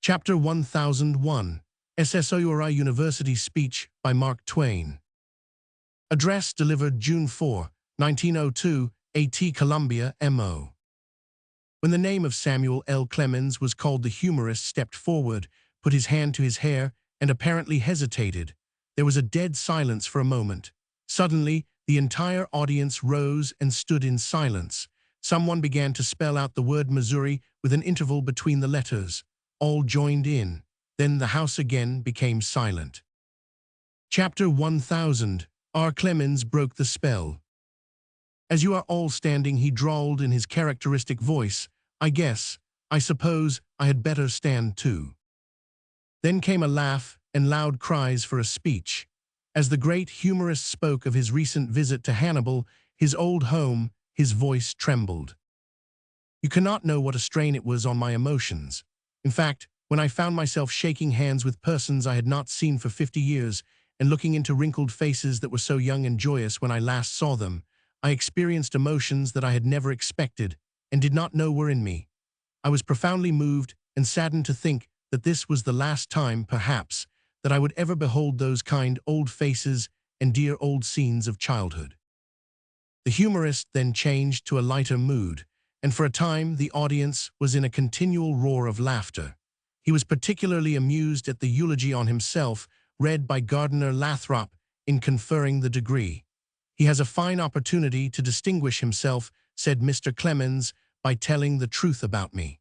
Chapter 1001, SSOURI University Speech by Mark Twain. Address delivered June 4, 1902, A.T. Columbia, M.O. When the name of Samuel L. Clemens was called, the humorist stepped forward, put his hand to his hair, and apparently hesitated. There was a dead silence for a moment. Suddenly, the entire audience rose and stood in silence. Someone began to spell out the word Missouri with an interval between the letters. All joined in. Then the house again became silent. Chapter 1000. R. Clemens broke the spell. As you are all standing, he drawled in his characteristic voice, I suppose I had better stand too. Then came a laugh and loud cries for a speech. As the great humorist spoke of his recent visit to Hannibal, his old home, his voice trembled. You cannot know what a strain it was on my emotions. In fact, when I found myself shaking hands with persons I had not seen for 50 years and looking into wrinkled faces that were so young and joyous when I last saw them, I experienced emotions that I had never expected and did not know were in me. I was profoundly moved and saddened to think that this was the last time, perhaps, that I would ever behold those kind old faces and dear old scenes of childhood. The humorist then changed to a lighter mood, and for a time the audience was in a continual roar of laughter. He was particularly amused at the eulogy on himself read by Gardiner Lathrop in conferring the degree. He has a fine opportunity to distinguish himself, said Mr. Clemens, by telling the truth about me.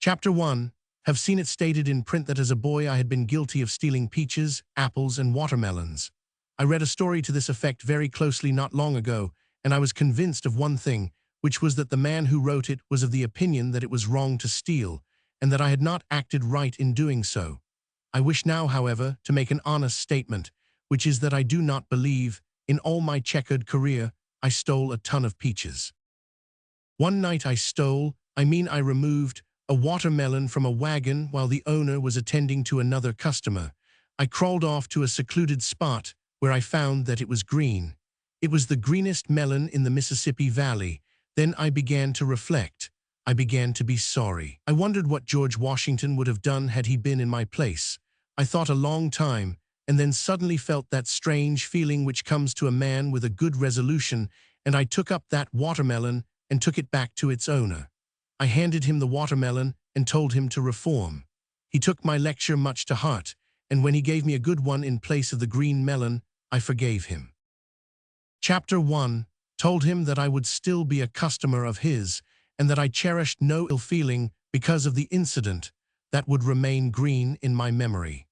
Chapter 1. Have seen it stated in print that as a boy I had been guilty of stealing peaches, apples, and watermelons. I read a story to this effect very closely not long ago, and I was convinced of one thing, which was that the man who wrote it was of the opinion that it was wrong to steal, and that I had not acted right in doing so. I wish now, however, to make an honest statement, which is that I do not believe, in all my checkered career, I stole a ton of peaches. One night I removed a watermelon from a wagon while the owner was attending to another customer. I crawled off to a secluded spot where I found that it was green. It was the greenest melon in the Mississippi Valley. Then I began to reflect. I began to be sorry. I wondered what George Washington would have done had he been in my place. I thought a long time, and then suddenly felt that strange feeling which comes to a man with a good resolution, and I took up that watermelon and took it back to its owner. I handed him the watermelon and told him to reform. He took my lecture much to heart, and when he gave me a good one in place of the green melon, I forgave him. Chapter 1. Told him that I would still be a customer of his, and that I cherished no ill feeling because of the incident that would remain green in my memory.